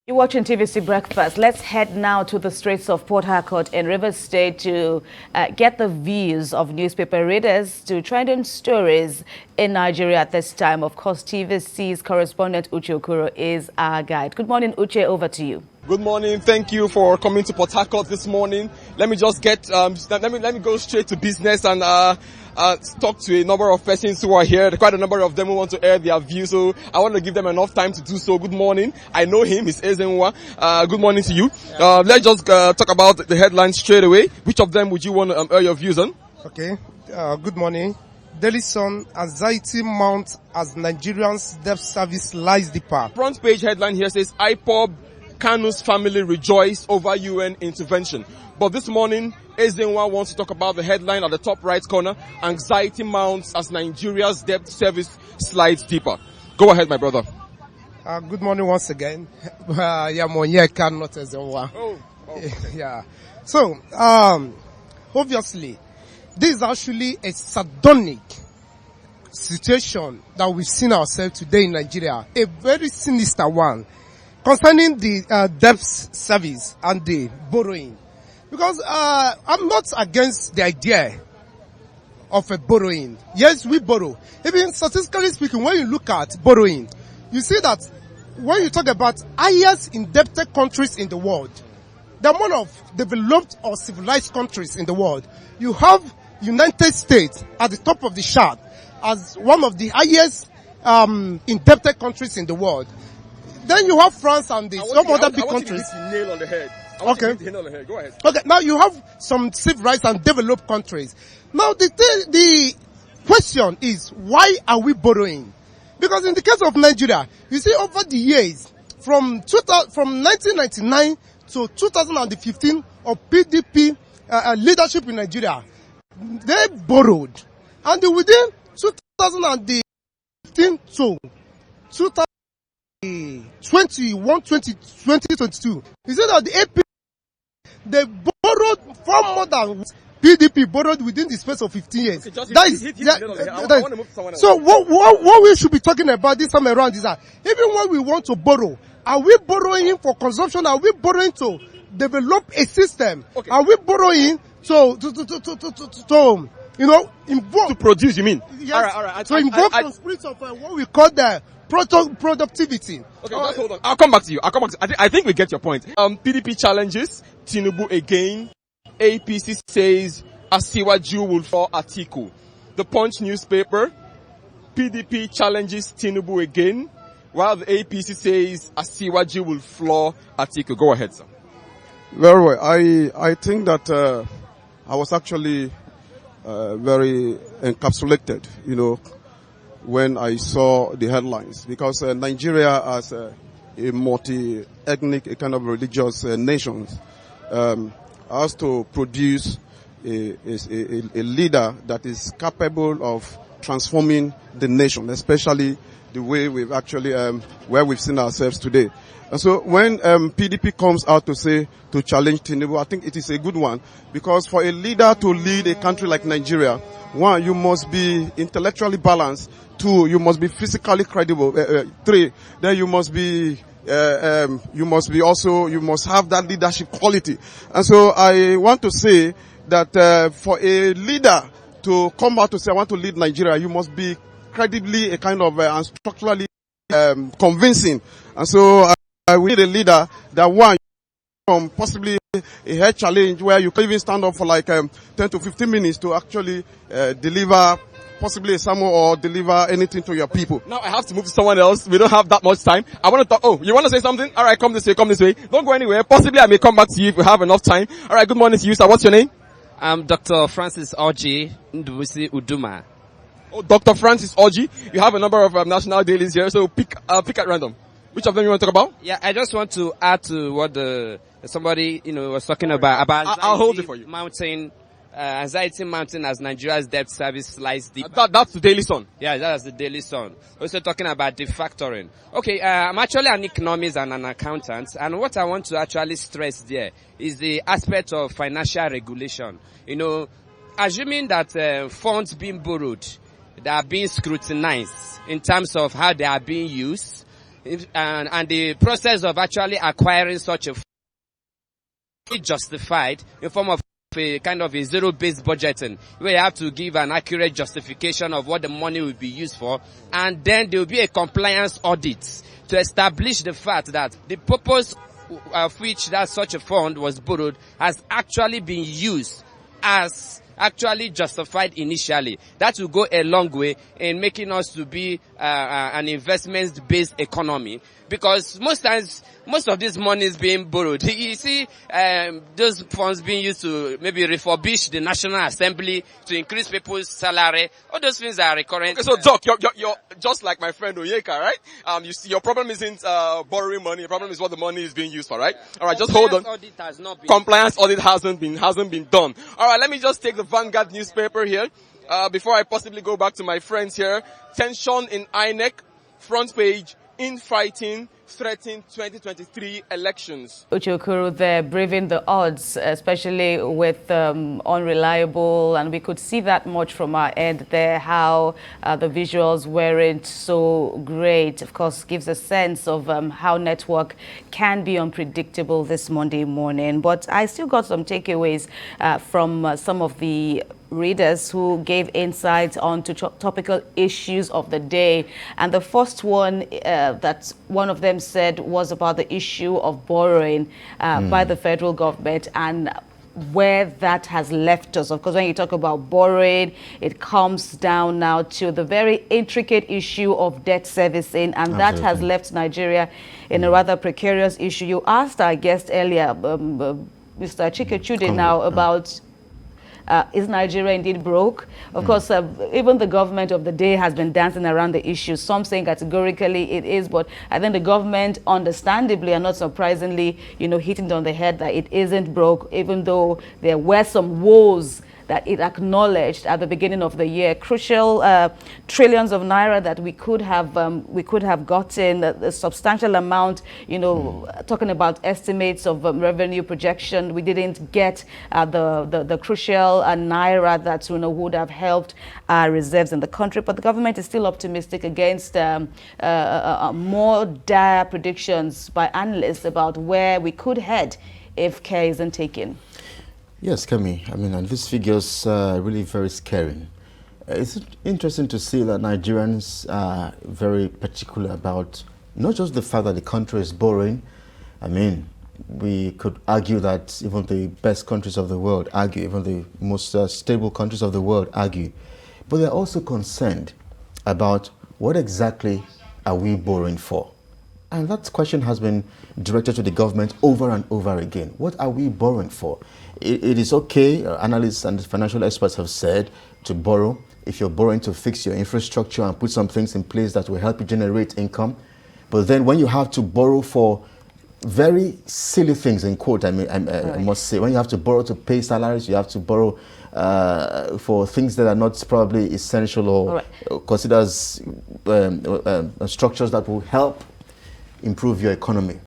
You're watching TVC Breakfast. Let's head now to the streets of Port Harcourt in Rivers State to get the views of newspaper readers to trending stories in Nigeria at this time. Of course, TVC's correspondent Uche Okoro is our guide. Good morning, Uche. Over to you. Good morning. Thank you for coming to Port Harcourt this morning. Let me just get let me go straight to business and talk to a number of persons who are here. Quite a number of them who want to air their views, so I want to give them enough time to do so. Good morning. I know him. He's Ezenwa. Good morning to you. Let's just talk about the headlines straight away. Which of them would you want to air your views on? Okay. Good morning. Daily Sun: anxiety mounts as Nigerians' debt service lies deeper. Front page headline here says IPOB Kanu's family rejoice over UN intervention. But this morning, Ezenwa wants to talk about the headline at the top right corner: anxiety mounts as Nigeria's debt service slides deeper. Go ahead, my brother. Good morning once again. Cannot Ezenwa. Okay. Yeah. So, obviously, this is actually a sardonic situation that we've seen ourselves today in Nigeria. A very sinister one concerning the debt service and the borrowing. Because I'm not against the idea of a borrowing. Yes, we borrow. Even statistically speaking, when you look at borrowing, you see that when you talk about highest indebted countries in the world, the amount of developed or civilized countries in the world, you have United States at the top of the chart as one of the highest indebted countries in the world. Then you have France and some other big countries. I want you to hit the nail on the head. Okay. Go ahead. Okay. Now you have some civilized and developed countries. Now the question is, why are we borrowing? Because in the case of Nigeria, you see over the years, from 1999 to 2015 of PDP leadership in Nigeria, they borrowed. And within 2015 to 2022, you see that the APC, they borrowed far more than PDP borrowed within the space of 15 years. So what we should be talking about this time around is that even when we want to borrow, are we borrowing for consumption? Are we borrowing to develop a system? Okay. Are we borrowing to involve to produce? You mean? Yes. All right. To involve the spirit of what we call the productivity. Okay, just hold on. I'll come back to you. I think we get your point. PDP challenges Tinubu again. APC says Ashiwaju'll will for Atiku. The Punch newspaper: PDP challenges Tinubu again, while the APC says Ashiwaju'll will floor Atiku. Go ahead, sir. Very well. I think that I was actually very encapsulated, when I saw the headlines, because Nigeria as a multi-ethnic, a kind of religious nation, has to produce a leader that is capable of transforming the nation, especially the way we've actually, where we've seen ourselves today. And so when PDP comes out to challenge Tinubu, I think it is a good one, because for a leader to lead a country like Nigeria, one, you must be intellectually balanced. Two, you must be physically credible. Three, then you must have that leadership quality. And so I want to say that for a leader to come out to say, I want to lead Nigeria, you must be credibly a kind of and structurally convincing. And so we need a leader that, one, from possibly a head challenge where you can even stand up for like 10 to 15 minutes to actually deliver possibly a sermon or deliver anything to your people. Now I have to move to someone else. We don't have that much time. I want to talk. Oh, you want to say something? All right, come this way. Don't go anywhere. Possibly I may come back to you if we have enough time. All right, good morning to you, sir. What's your name? I'm Dr. Francis Oji Ndubusi Uduma. Oh, Dr. Francis Oji. You have a number of national dailies here, so pick at random. Which of them you want to talk about? Yeah, I just want to add to what somebody was talking about I'll hold it for you. Anxiety mountain as Nigeria's debt service slides deep. That's the Daily Sun. Yeah, that's the Daily Sun. Also talking about defactoring. Okay, I'm actually an economist and an accountant, and what I want to actually stress there is the aspect of financial regulation. Assuming that funds being borrowed, they are being scrutinized in terms of how they are being used, and the process of actually acquiring such a fund justified in form of a kind of a zero-based budgeting, where you have to give an accurate justification of what the money will be used for, and then there will be a compliance audit to establish the fact that the purpose of which that such a fund was borrowed has actually been used as actually justified initially. That will go a long way in making us to be an investment-based economy, because most times, most of this money is being borrowed. You see, those funds being used to maybe refurbish the National Assembly, to increase people's salary. All those things are recurrent. Okay, so Doc, you're just like my friend Onyeka, right? You see, your problem isn't borrowing money. Your problem is what the money is being used for, right? All right, just hold on. Compliance audit hasn't been done. All right, let me just take the Vanguard newspaper here before I possibly go back to my friends here. Tension in INEC, front page. Infighting threatening 2023 elections. Uche Okoro there braving the odds, especially with unreliable, and we could see that much from our end there, how the visuals weren't so great. Of course, gives a sense of how network can be unpredictable this Monday morning. But I still got some takeaways from some of the readers who gave insights onto topical issues of the day. And the first one that one of them said was about the issue of borrowing by the federal government and where that has left us. Of course, when you talk about borrowing, it comes down now to the very intricate issue of debt servicing, and that has left Nigeria in a rather precarious issue. You asked our guest earlier, Mr. Chikechude, now about is Nigeria indeed broke? Of course, even the government of the day has been dancing around the issue. Some saying categorically it is, but I think the government, understandably and not surprisingly, hitting on the head that it isn't broke, even though there were some woes that it acknowledged at the beginning of the year. Crucial trillions of naira that we could have gotten, a substantial amount, talking about estimates of revenue projection. We didn't get the crucial naira that would have helped our reserves in the country. But the government is still optimistic against more dire predictions by analysts about where we could head if care isn't taken. Yes, Kemi. And these figures are really very scary. It's interesting to see that Nigerians are very particular about not just the fact that the country is borrowing. We could argue that even the best countries of the world argue, even the most stable countries of the world argue. But they're also concerned about what exactly are we borrowing for? And that question has been directed to the government over and over again. What are we borrowing for? It is okay, analysts and financial experts have said, to borrow if you're borrowing to fix your infrastructure and put some things in place that will help you generate income. But then when you have to borrow for very silly things, in quote, I must say, when you have to borrow to pay salaries, you have to borrow for things that are not probably essential or considered as structures that will help improve your economy.